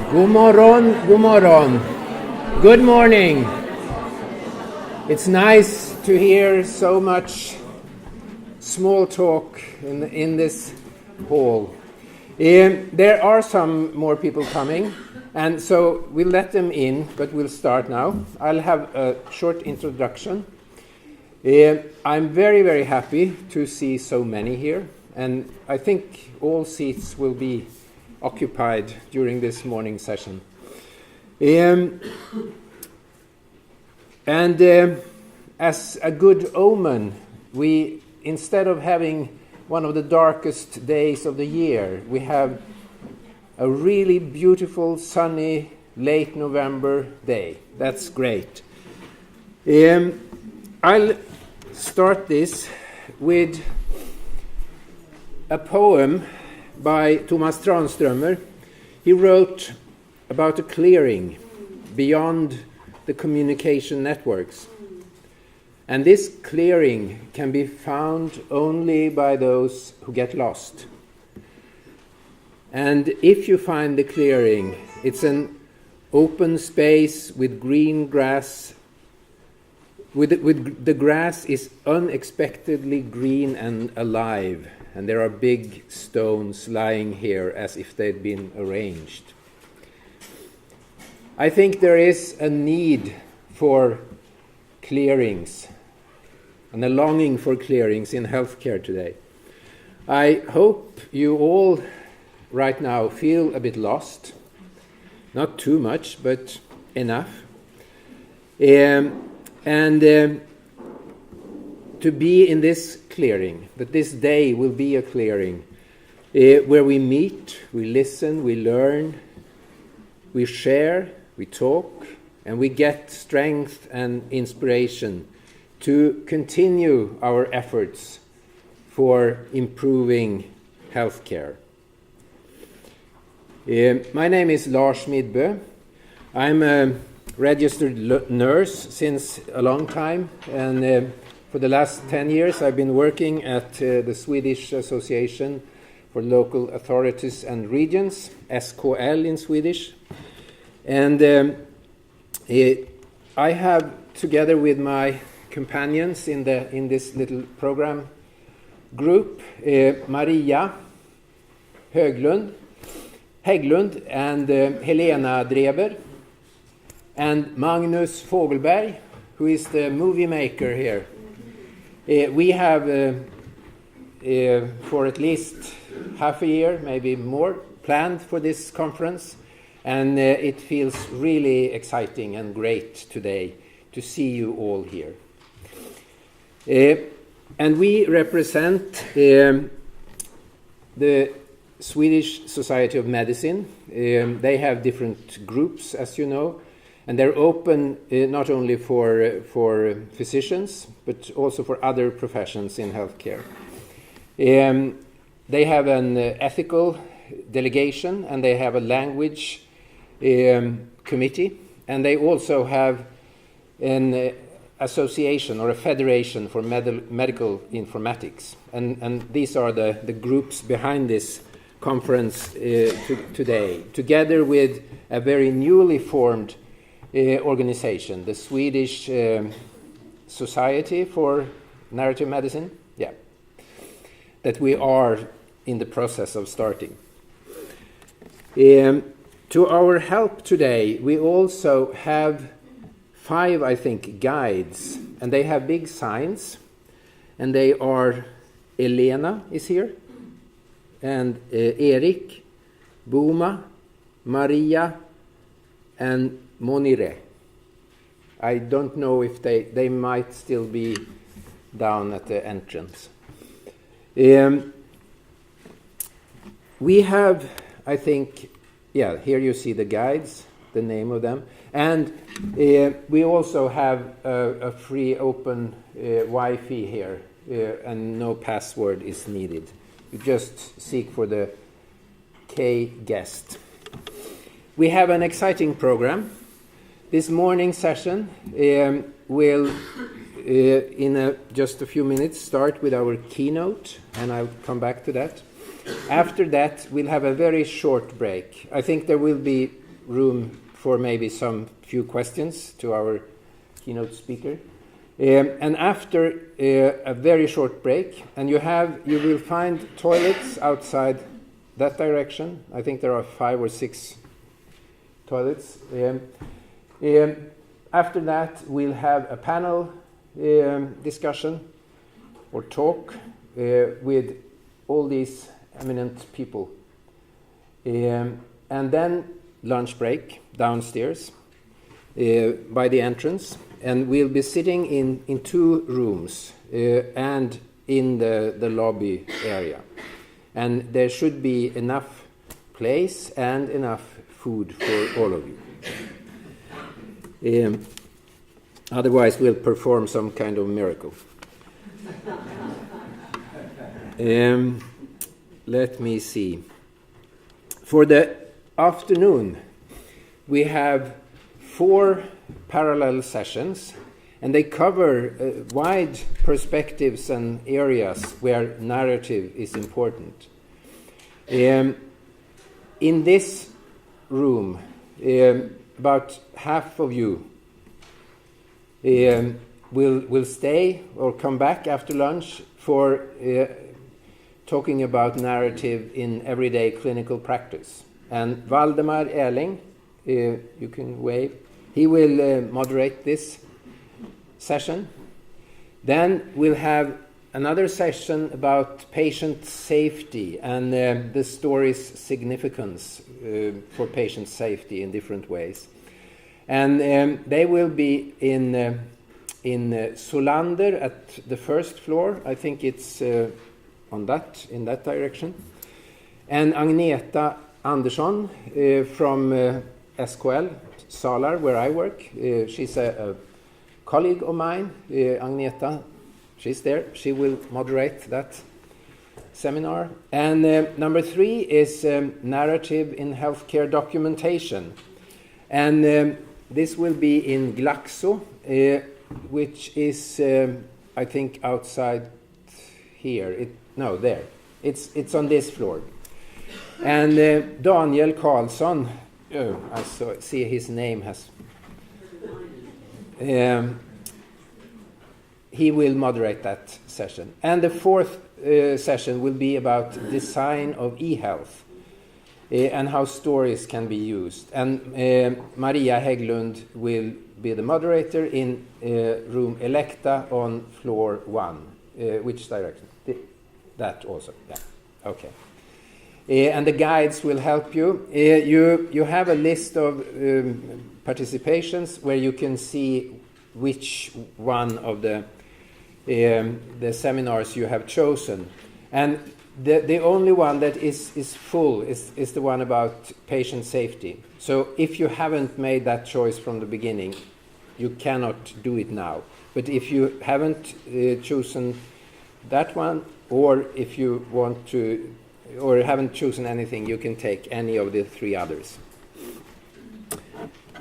God morgon, god morgon. Good morning. It's nice to hear so much small talk in this hall. There are some more people coming, and so we'll let them in, but we'll start now. I'll have a short introduction. I'm very, very happy to see so many here, and I think all seats will be occupied during this morning session. As a good omen, we, instead of having one of the darkest days of the year, we have a really beautiful, sunny, late November day. That's great. I'll start this with a poem by Thomas Tranströmer. He wrote about a clearing beyond the communication networks. And this clearing can be found only by those who get lost. And if you find the clearing, it's an open space with green grass. The grass is unexpectedly green and alive. And there are big stones lying here as if they'd been arranged. I think there is a need for clearings and a longing for clearings in healthcare today. I hope you all right now feel a bit lost. Not too much, but enough. To be in this clearing, that this day will be a clearing where we meet, we listen, we learn, we share, we talk, and we get strength and inspiration to continue our efforts for improving healthcare. My name is Lars Midbø. I'm a registered nurse since a long time, and for the last 10 years, I've been working at the Swedish Association for Local Authorities and Regions, SKL in Swedish. And I have, together with my companions in this little program group, Maria Hägglund and Helena Dreber, and Magnus Fogelberg, who is the movie maker here. We have, for at least half a year, maybe more, planned for this conference, and it feels really exciting and great today to see you all here. And we represent the Swedish Society of Medicine. They have different groups, as you know, and they're open not only for physicians, but also for other professions in healthcare. They have an ethical delegation, and they have a language committee, and they also have an association or a federation for medical informatics. And these are the groups behind this conference today, together with a very newly formed organization, the Swedish Society for Narrative Medicine, that we are in the process of starting. To our help today, we also have 5, I think, guides, and they have big signs, and they are Elena is here, and Erik, Boma, Maria, and Monire. I don't know if they might still be down at the entrance. We have, I think, here you see the guides, the name of them, and we also have a free open Wi-Fi here, and no password is needed. You just seek for the K guest. We have an exciting program. This morning session will, in just a few minutes, start with our keynote, and I'll come back to that. After that, we'll have a very short break. I think there will be room for maybe some few questions to our keynote speaker. And after a very short break, and you will find toilets outside that direction. I think there are 5 or 6 toilets. After that, we'll have a panel discussion or talk with all these eminent people. And then lunch break downstairs by the entrance. And we'll be sitting in 2 rooms and in the lobby area. And there should be enough place and enough food for all of you. Otherwise, we'll perform some kind of miracle. Let me see. For the afternoon, we have 4 parallel sessions, and they cover wide perspectives and areas where narrative is important. In this room, about half of you will stay or come back after lunch for talking about narrative in everyday clinical practice. And Valdemar Erling, you can wave, he will moderate this session. Then we'll have another session about patient safety and the story's significance for patient safety in different ways. And they will be in Solander at the first floor. I think it's in that direction. And Agneta Andersson from SKL Salar, where I work. She's a colleague of mine, Agneta. She's there. She will moderate that seminar. And number 3 is narrative in healthcare documentation. And this will be in Glaxo, which is, I think, outside here. There. It's on this floor. And Daniel Karlsson, I see his name has... he will moderate that session. And the 4th session will be about design of e-health and how stories can be used. And Maria Hägglund will be the moderator in room Electa on floor 1. Which direction? That also, yeah, okay. And the guides will help you. You have a list of participations where you can see which one of the seminars you have chosen. And the only one that is full is the one about patient safety. So if you haven't made that choice from the beginning, you cannot do it now. But if you haven't chosen that one, or if you want to, or haven't chosen anything, you can take any of the 3 others.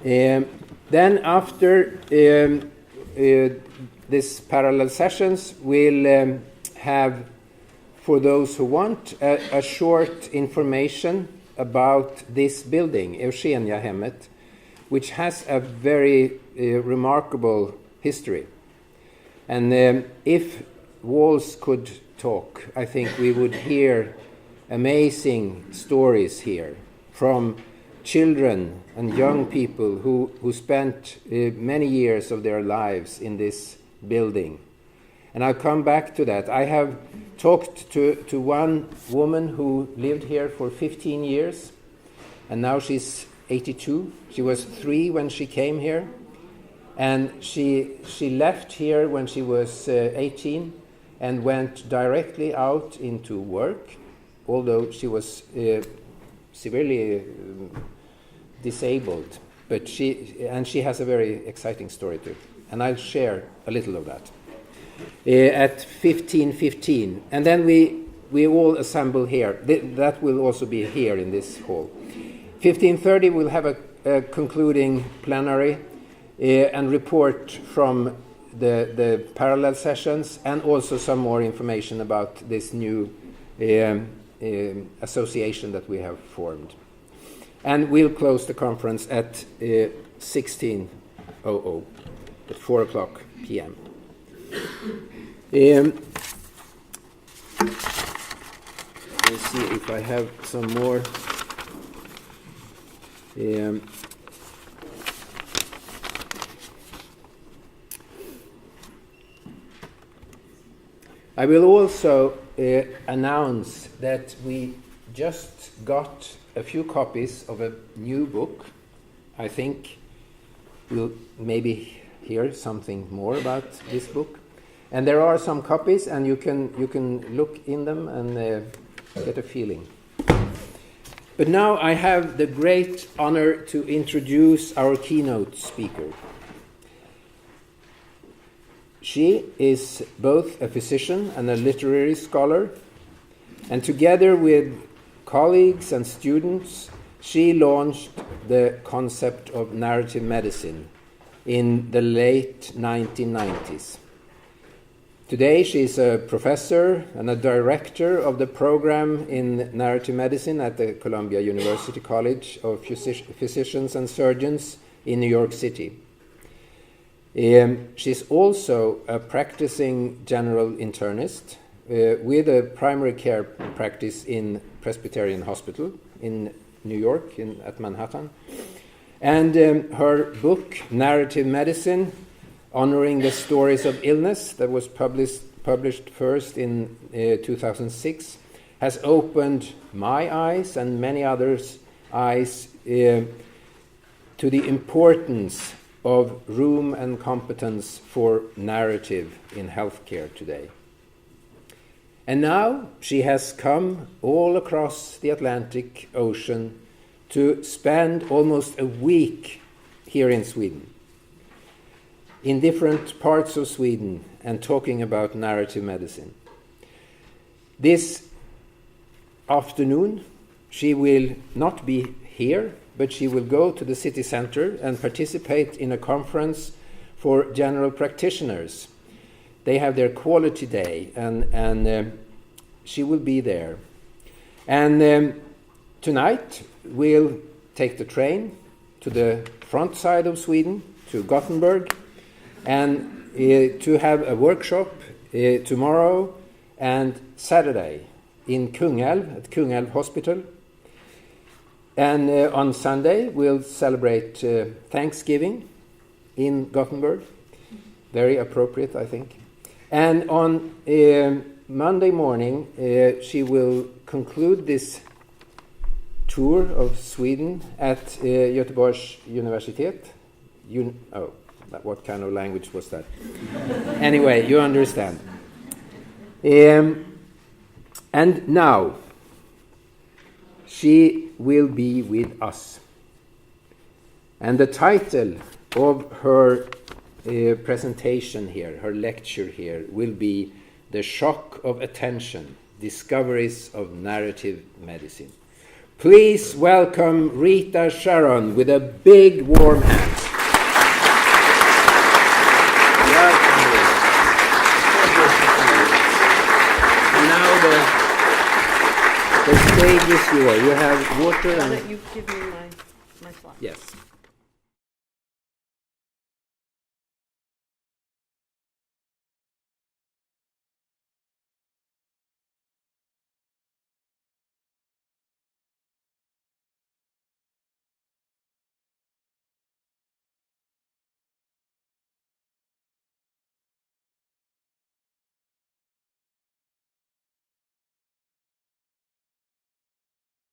Then after this parallel sessions, we'll have, for those who want, a short information about this building, Eugeniahemmet, which has a very remarkable history. And if walls could talk, I think we would hear amazing stories here from children and young people who spent many years of their lives in this building. And I'll come back to that. I have talked to one woman who lived here for 15 years, and now she's 82. She was 3 when she came here, and she left here when she was 18 and went directly out into work, although she was severely disabled. But she has a very exciting story too, and I'll share a little of that. At 15:15, and then we all assemble here. That will also be here in this hall. 15:30 we'll have a concluding plenary and report from the parallel sessions, and also some more information about this new association that we have formed. And we'll close the conference at 16:00, at 4 o'clock p.m. Let's see if I have some more. I will also announce that we just got a few copies of a new book. I think we'll maybe hear something more about this book. And there are some copies, and you can look in them and get a feeling. But now I have the great honor to introduce our keynote speaker. She is both a physician and a literary scholar, and together with colleagues and students, she launched the concept of narrative medicine in the late 1990s. Today she is a professor and a director of the program in narrative medicine at the Columbia University College of Physicians and Surgeons in New York City. She's also a practicing general internist with a primary care practice in Presbyterian Hospital in New York, at Manhattan. And her book, Narrative Medicine, Honoring the Stories of Illness, that was published first in 2006, has opened my eyes and many others' eyes to the importance of room and competence for narrative in healthcare today. And now she has come all across the Atlantic Ocean to spend almost a week here in Sweden, in different parts of Sweden, and talking about narrative medicine. This afternoon, she will not be here, but she will go to the city center and participate in a conference for general practitioners. They have their quality day, and she will be there. And tonight, we'll take the train to the front side of Sweden, to Gothenburg, and to have a workshop tomorrow and Saturday in Kungälv, at Kungälv Hospital. And on Sunday, we'll celebrate Thanksgiving in Gothenburg. Very appropriate, I think. And on Monday morning, she will conclude this tour of Sweden at Göteborgs Universitet. What kind of language was that? Anyway, you understand. And now, she will be with us. And the title of her presentation here, her lecture here, will be The Shock of Attention, Discoveries of Narrative Medicine. Please welcome Rita Charon with a big warm hand. And now the stage is yours. You have water and... You give me my slide. Yes.